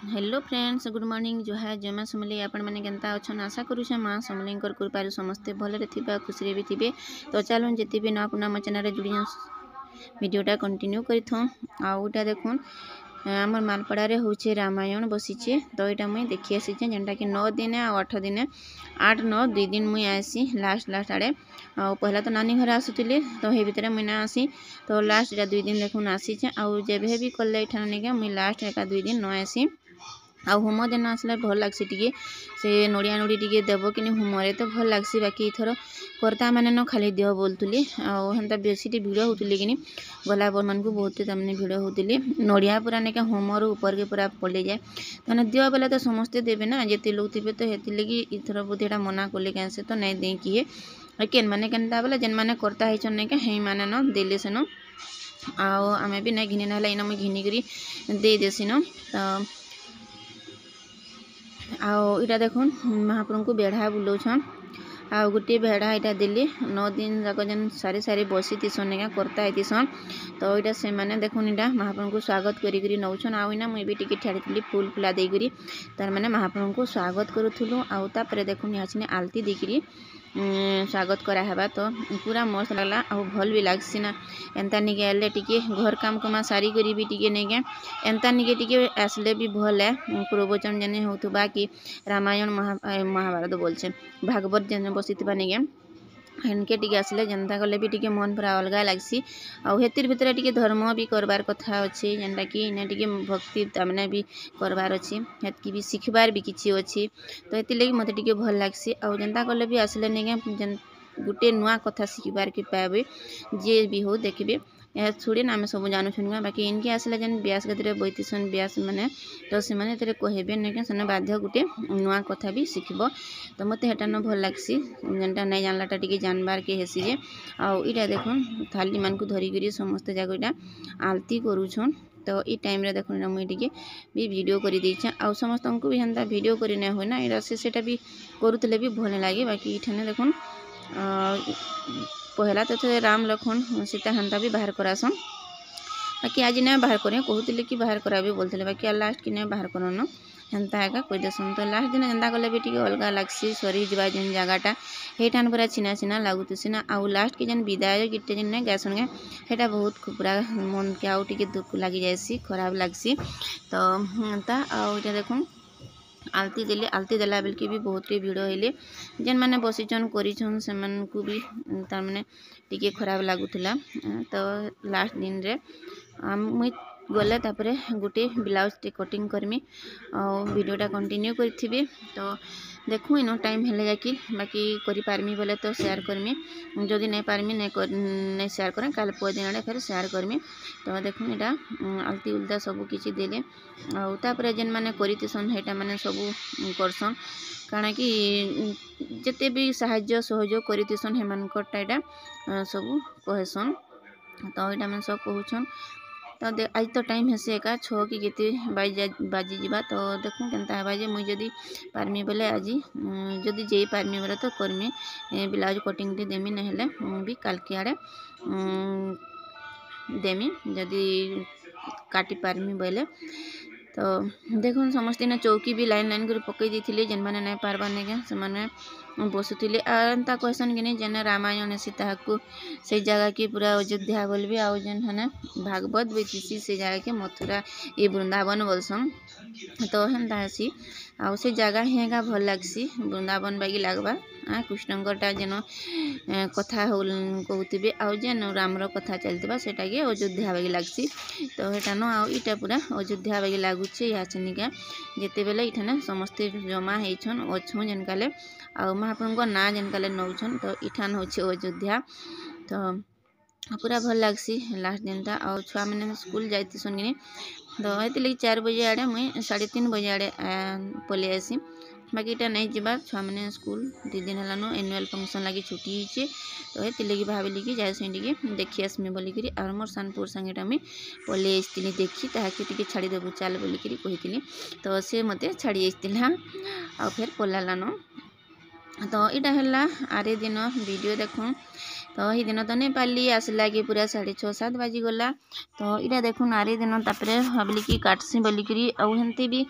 Hello friends, good morning. जो है जय माँ समलेई। आपण मैंने केनता अच्छन आशा करुछे माँ समलेई कृपारू समस्ते भलरे थिबा खुशी भी थिबे। तो चलूँ जिते भी ना पुना मो चैनल जुड़ी वीडियोटा कंटिन्यू करिथों। आउटा देखुन आमर मालपड़ा रे होचे रामायण बसीचे। तो यहाँ मुई देखी आसी जेनटा कि 9 दिन आ 8 दिन 8 9 2 दिन मुई आसी लास्ट आड़े। पहला तो नानी घर आसुली तो हे भितर मुई ना आसी। तो लास्ट एटा 2 दिन देखुन आसीचे। आउ जेबे भी कले एठान नेके मुई लास्ट एका 2 दिन न आसी। आ होम दिन आसला भल लगसी टिके से नड़िया नड़ी टिके देव कि होमरे तो भल लगसी। बाकी इथर कर्ता मैंने न खाली देह बोलुली आंता बेसी भिड़ होती कि गला बर मन को बहुत तमने भिड़ होती नड़िया पूरा नेका होमर ऊपर के पूरा पड़े जाए तो दिह बेला तो समस्ते देवे ना जिते लोग थे तो हेती लगी इथर बोधे मना कले क्या से तो नहीं दे किए केन मैंने केनता बोला जेन मैंने कर्ता है नेका हे मैंने न देले सेन आमे भी नहीं घिनी ना इन मुझे घिनिकी दे देसी न। आटा देखुन महाप्रभु को बेढ़ा बुलाऊन आ गोटे भेड़ा यहाँ देली 9 दिन जाक जेन सारी सारी बसी तीसन निका करता है तो यहाँ से मैंने देखुन यहाँ महाप्रभु को स्वागत करी नौछन आईना मुझे भी टिके छाड़ी फूल फुला देकर तार मैंने महाप्रभु को स्वागत करूँ। आउे देखुन यहाँ आलती देकर स्वागत करावा तो पूरा मस्त लगला आ भल भी लगसी ना एंता निके आले टिके घर काम कमा सारी करी भी टिके नेके एंता निके टिके आसले भी भल है प्रवचन जने होतुबा कि रामायण महाभारत बोलछे भागवत जने बसी नेके हेनके टिके आसले जनता गले भी टिके मन पूरा अलग लगसी। आउ हेतिर भितर टिके धर्म भी करबार कथा अच्छे जेनटा कि इने टिके भक्ति तमने भी करबार अच्छी हेतकी भी शिखबार भी किछि अच्छी तो हेतिर लगी मते टिके भल लगसी। आउ जनता गले भी आसले नेगे जन गुटे नुआ कथा शिखबार के पाबे जे भी हो देखबे यह थोड़ी ना आम सब जानू छुआ बाकी इनके आसले जेन ब्यास गति बैठीसन ब्यास मैंने तो से कहबे नहीं से बाध्य गोटे नुआ कथा भी शिखब तो मत हेटा न भल लगसी जेनटा नहीं जानलाटा टिके जानबार के हेसी जे आईटा देखुन थाली मान को धरिकी समस्त जाक इटा आलती करूछन। तो ये टाइम रे देखुन मुझे टिके भी वीडियो कर देछे आ समस्त को भी हेन्ता वीडियो करने हुए ना इटा से भी करुले भी भल लगे। बाकी इठाने देखुन पहला तो थे राम लखन सीता हेन्ता भी बाहर करासन बाकी आज नहीं बाहर करें कहते कि बाहर कराबे बोलते बाकी लास्ट कि नहीं बाहर करन हेन्ता है कही देसन। तो लास्ट दिन जेन्ता कले भी टी अलग लगसी सरी जा जेन जगटा हेठान पूरा चिना चिना लगुसी ना आउ लास्ट के जेन विदाय गीटे जेन नहीं गैसन गे हेटा बहुत पूरा मन के आउ टी दुख लगी जाएसी खराब लगसी। तो हेन्ता आउटा देखुन आलती देली आलती देला बेल के भी बहुत भिड़ हेले जेन मैंने बसीचन करिछन से मन को भी तार माने टिके खराब लगुला। तो लास्ट दिन रे मुई गले तापरे गोटे ब्लाउज टे कटिंग करमी और वीडियोटा कंटिन्यू करी। तो देखू इन टाइम हेले जाकि बाकी करि पारमी बोले तो शेयर करमी जदि नहीं पारमी नहीं शेयर करें कल पुआ दिन फिर शेयर करमी। तो देखुन यहाँ आलती उलता सब किसी देले आउे जेन मैंने करसन हेटा मैंने सब करसन काଣା कि जिते भी साहाय्य सहयोग करसन हेमानकटा यहाँ सब कहसन तो यहाँ मैंने सब कहून। तो आज तो टाइम हेसे एका 6 कि केते बाजी जीवा तो देखूँ केनता है जे मुझे जदि पारमी बोले आज जदि जे पारमी बोले तो करमी ब्लाउज कटिंग टे देमी नहेले भी काल के आड़े देमी जदि काटी पारमी बोले। तो देखुन समस्ते ने चौकी भी लाइन लाइन कर पकई दी जेन मैंने नहीं पारबार नहीं से मैंने बसुले आंता कहसन कि नहीं जेने रामायण सीता को से जगह की पूरा अयोध्या बोलबी आउ जेन है भागवत बेचीसी से जगह के मथुरा ये वृंदावन बोलसन। तो हेन्ता हेसी आउ से जगह हेगा भल लगसी वृंदावन बागी लगवा कृष्णंकटा जेन कथा कहते आउ जेन रामर कथा चलता सेटा के अयोध्या बागी लगसी। तो हेटा न आउ इटा पूरा अयोध्या बागी लगुचे यहाँ चिनिका जिते बेले इठाने समस्ते जमा होन अच्छुं जेन काले आ महाप्रभु ना जेन काले नौछन तो इठान होचे अयोध्या। तो पूरा भल लगसी लास्ट दिन टा आ छुआ मैंने स्कूल जाइसन कि तो ये 4 बजे आड़े मुई 3:30 बजे आड़े पलि आसी बाकी इटा नहीं जीवा छुआ मैंने स्कूल 2 दिन हेलानो एनुअल फंक्शन लगी छुट्टी होचे तो ये लगी भाविली कि जाए से देखी आसमी बोलिकी और मोर सानपुर संगेटा मुई पलि आसती देखी ताकि टिके छाड़ी देबू चल बोलिकी कही तो से मते छाड़ी आसला आ फिर पलालानो। तो इटा है आरे दिन वीडियो देखूँ तो ही दिन तो नहीं पाली आसला कि पूरा 6:30-7 बाजी गला तो इटा देखूँ आरे दिन तापर भाविली कि काटसी बोलिकी आमती भी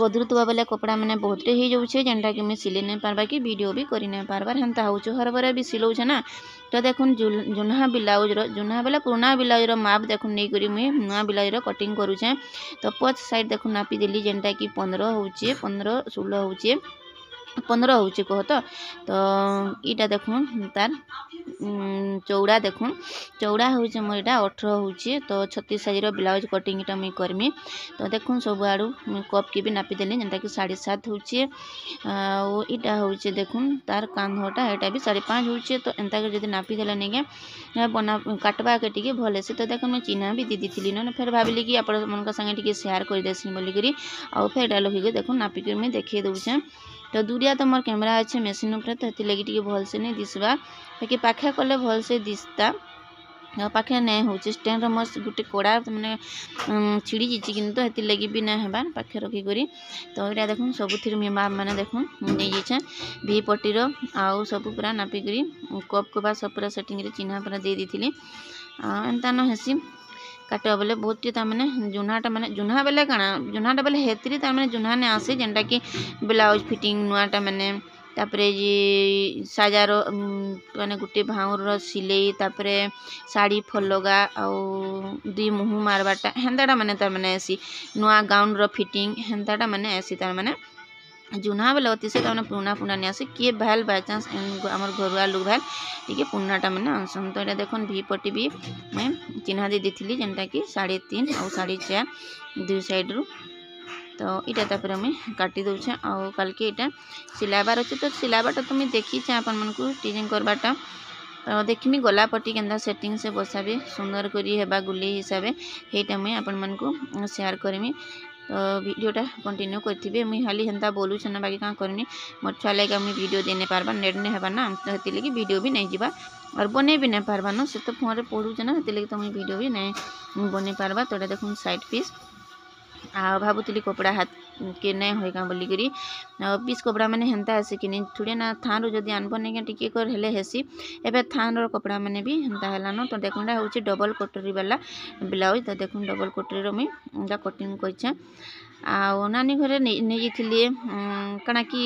कदरुवा बेले कपड़ा मैंने बहुत हो जाऊे जेनटा कि मुझे सिले नहीं पार्बा कि वीडियो भी कर नहीं पार्बार हेन्ता हो हर भी सिलौचे ना तो देखुन जुन्हा ब्लाउज जुन्हा बेले पुराना ब्लाउज माप देखुन नहीं करी मुझे नुआ ब्लाउज कटिंग करुचे तो पछ साइड देखुन नापी देली जेनटा कि 15 होचे 15-16 होचे 15 होचे कह तो इटा देखुन तार चौड़ा देखुन चौड़ा होचे मोर इटा 18 होचे तो 36 साइज ब्लाउज कटिंग इटा मुई करमी तो देखुन सब आड़ू कप के भी नापी देली जेनटा कि 7.5 होचे इटा होचे देखुन तार कांधटा एटा भी 5.5 होचे तो एंता कर जदी नापी देला नेगे बना काटबा के टिके भले से तो देखो मैं चिन्हा भी दे दी न फिर भाविली कि आप मन संगे टिके शेयर कर देसी बोलिकी आउ फिर एटा लगे देखुन नापिक मुझे देखे दूचे तो दूरिया तो मोर कैमरा अच्छे मेसीन उपर तो ये लगी टी भल से नहीं दिसवा बाकी पाखे कले भल से दिसता पाखे नहीं हो स्टैंड मोर गोटे कड़ा मैंने छिड़ी जाइए किंतु हेती लगी भी नहीं हेबार पाखे रखिक तो यहाँ देखुन सबुथ माप मैंने देखुन नहीं जाइए भी पटीर आउ सब पूरा नापिक कप कपा सब पूरा सेटिंग चिन्हा पूरा दे दी एंता न हेसी काटवा बेले बहुत टी ताने जुन्हाटा मैंने जुन्हा बेले काना जुन्हाटा बेले हेतरी ताने जुन्हा ने आसे जेनटा कि ब्लाउज फिटिंग नुआटा मैंने तापरे जी साजार माने गुटे भाउर सिलाई तापरे साड़ी फलगा आउ दुई मुहु मारबाटा हेन्ताटा मैंने तार मैंने ऐसी नुआ गाउन रो फिटिंग हेन्ताटा मैंने ऐसी तार मैंने जुना बेले अति से पुराना पुराना नहीं आसे किए भाल बाय चांस आमर घरुआ लोग भाल टी पुरानाटा मैंने आनसन तो यहाँ देखुन भी पटी भी मैं चिन्हा दे दी जेनटा कि 3.5 और 4.5 दुई साइड रू तो इटा तापर मुझे काटी दूचे आउ कल के इटा सिलाबार अच्छे तो सिलाबाटा तो मुझे देखी आपन मन को टीचिंग करवाटा तो देखमी गला पटी केन्दा सेटिंग से बसाबे सुंदर करी हेबा गुली हिसाब से मुझे आपण मन को शेयर करमी तो वीडियोटा कंटिन्यू करथिबे मुई हाली हेन्ता बोलू छना बाकी का करनी मोर छुआ लगे मुई वीडियो देने पारबा नेट ने हेबा ना तो हेति लगी वीडियो भी नहीं जीवा और बने भी नहीं पारबा ना से तो फोन रे पढू छना हेति लगी तो मुई वीडियो भी नहीं बने पारबा तो देखुन साइड पीस आ भावुली कपड़ा हाथ के नहीं होगा बोलिकी पीस कपड़ा मैंने हेन्ता हेसी कि थोड़े ना थान रू जदि आनब नहीं टिके कर हेले हेसी एबे थान रो कपड़ा मैंने भी हेन्ता है तो देखुन हूँ डबल कटोरी वाला ब्लाउज तो देखुन डबल कटोरी मुझे कटिंग कर नानी घरे नहीं जाइए कणा कि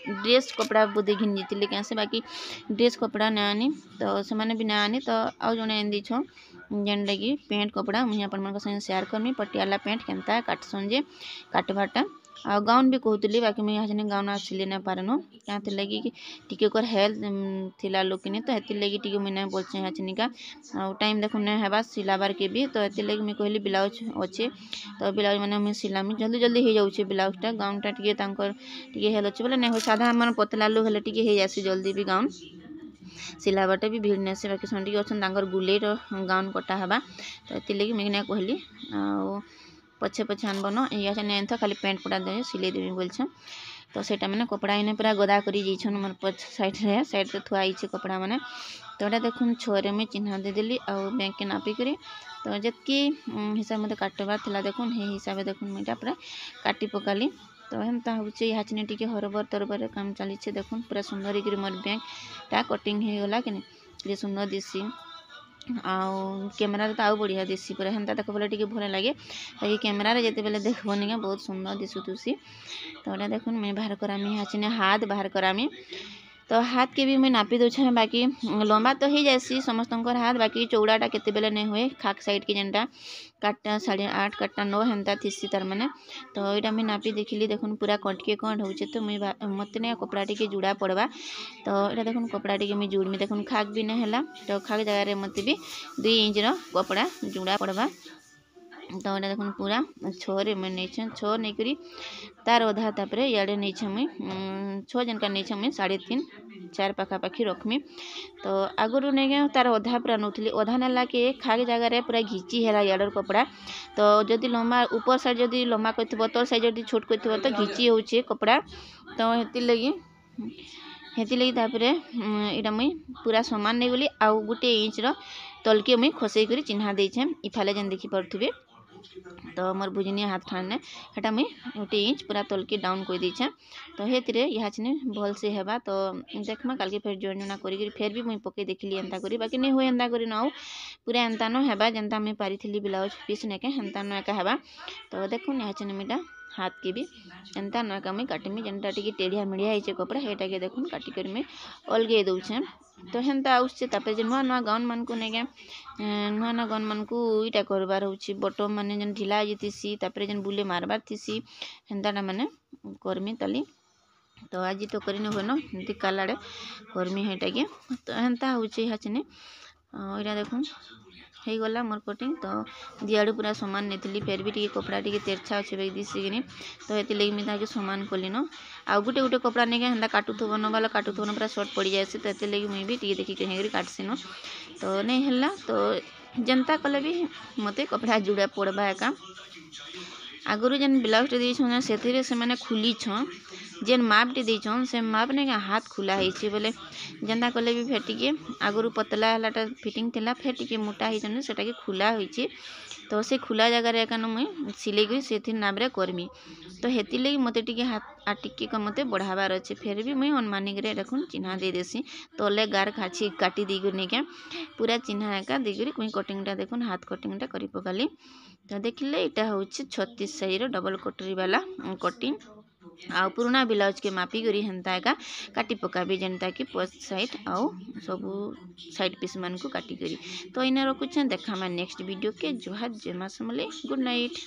ड्रेस कपड़ा बोधे घिन जाइए क्या से बाकी ड्रेस कपड़ा नहीं आनी तो से भी नहीं आनी तो आउ जड़े एंदी छो जेनटा कि पेंट कपड़ा मुझे अपन संगे शेयर करमी पटियाला पेंट केनता काटसन जे काटवाटा आ गाउन भी कहतली बाकी मुझे यहाँ गाउन आ सिले नहीं पारन क्या लगी कि टिके कर हेल्थ थिला लोक कि तो हेती लगी टिके मुझे नहीं बोलचे हाचनिका आ टाइम देखो नहीं हेबा सिलाबार के भी तो हेती लगी मुझे कहली ब्लाउज अच्छे तो ब्लाउज मैंने मुझे सिलामी जल्दी जल्दी हो जाऊे ब्लाउजटा गाउनटा टिके हेल अच्छे बोले नहीं हो साधा मन पतला लोग हेले टिके हो जासी जल्दी भी गाउन सिलाबाटा भी भीड़ नहीं बाकी सन टे अच्छा गुलेर गाउन कटा हवा तो ये लगी मुझे कहली आ पछे पछे आनब न या नहीं तो खाली पेंट पटा दे सिले देवी बोलछ तो सेटा मैंने कपड़ा इन्हें पूरा गदा कर मोर पछ साइड रे थुआई कपड़ा मैंने तो यहाँ देखुन 6 में चिन्हा देदेली आ बैंक के नापिक तो जितकी हिसाब मत काटबार था देखुन हे हिसाब देखुन मुझे पूरा काटी पकाली तो हेन्ता हूँ यहाँ टी हरबर तरबर काम चली देखुन पूरा सुंदर मोर बैंकटा कटिंग हो गला कि सुंदर दिसी आउ कैमेरा तो आउ बढ़िया दिसी पूरा हेन्ता देख बोले टी भल लगे बाकी कैमेरा जिते बेले देखनी बहुत सुंदर दिशुसी तो यहाँ देखुन मैं बाहर करामी यहाँ हाथ बाहर करामी तो हाथ के भी मुझे नापी दूचे बाकी लंबा तो हो जासी समस्त हाथ बाकी चौड़ाटा केते बेले नहीं हुए खाक साइड के जेनटा काटा 8.5 काटा 9 हेन्ता थीसी तार मैंने तो यहाँ मुझे नापी देखिली देखुन पूरा कटके कट हो तो मुझे मत नहीं कपड़ा टी जुड़ा पड़वा तो यहाँ देखुन कपड़ा टी मुझे जुड़मी देखुन खाक भी नहीं है तो खाक जगार मत भी 2 इंच कपड़ा जुड़ा पड़वा तो यहाँ देखुन पूरा 6 मुझे नहीं 6 नहीं करी तार अधा तापर इे नहीं मुई 6 जनका नहीं मुई 3.5-4 पाखापाखी रखमी तो आगुरी नहीं तार अधा पूरा नौली अधा नेला के खाग जगार पूरा घिची है इडर कपड़ा तो जदि लंबा ऊपर साइड जदि लंबा कर तल साइड जदि छोट कर तो घिची होचे कपड़ा तो हेती लगी तापर यहाँ मुई पूरा सामान नहीं गली आउ 1 इंच तलके मुई खसई कर चिन्हा देछे इफाले जेन देखी पारे तो मोर भुजनिया हाथ ठाने हेटा मुई 1 इंच पूरा तल के डाउन कर दीछे। तो हेतिरे इहा चिने भल से हेबा। तो देखमा काल के फेर जोन जोना करी फेर भी मुई पके देखली एंता करी बाकी नहीं हुए एंता करी न पूरा एंता न हेबा जेंता मुई पारिथिली ब्लाउज पीस नेके हेंता न एका हेबा। तो देखुन इहा चिने मिटा हाथ के भी एंता न एका मुई काटिमी जेंता टिके टेढ़िया मेढ़िया होइछे कपड़ा हेटा के देखुन काटी कर मैं अलगे दउछे। तो हेंता आउछे तापर जे नुआ नुआ गाउन मान को नेके नुआ नुआ गाउन मान को इटा करबार होछि बटम माने जन ढिला जितिसी तापर जन बुले मारबार थिसी हेंताटा माने करमी तली। तो आज तो करी न होनो एंती कालाडे करमी हेटा के। तो हेंता होछि हाचिने इरा देखुन हे गला मोर कटिंग। तो दियाडू पूरा समान नेतली फेर भी टिके कपड़ा टिके तेरछा अच्छे बेग दिसी किनी। तो हेति लेग मी ताके समान कली न आ गुटे गुटे कपड़ा नेके हेंदा काटुथबो न बाला काटुथबो न पूरा शॉर्ट पड़ी जायसी। तो हेति लेग मुई भी टिके देखि के काटसी न। तो नहीं हल्ला तो जनता कले भी मते कपड़ा जुड़ा पड़बा एका आगुरु जेन ब्लाउज टे देछन सेथिरे से माने खुली छ जेन माप टे देछन से माप ने हाथ खुला होइछि बोले जेंता कले भी फेटिके आगुरु पतला हलाटा फिटिंग थिला फेटिके मोटा हिजन सेटा के खुला होइछि। तो से खुला जगह रे एका न मुई सिलाई गई सेथि नाबरे करमी। तो हेति लगी मते टिके हाथ टिके का मते बढ़ावार अछि फेर भी मुई अनुमानिक रे देखुन चिन्हा दे देसी तले गार खाची काटी दी गुनी के पूरा चिन्हा एका देगरी मुई कटिंग टा देखुन हाथ कटिंग टा करी पकाली। तो देखिले इटा होछि 36 साइज रो डबल कटरी वाला कटिंग आ पुराना ब्लाउज के मापी करी हेंता एका काटी पकाबी जेंता कि पोस्ट साइड आउ सब साइड पीस मान को काटी करी। तो इना रखुछन देखा मैं नेक्स्ट वीडियो के जोहार जय मां समले गुड नाइट।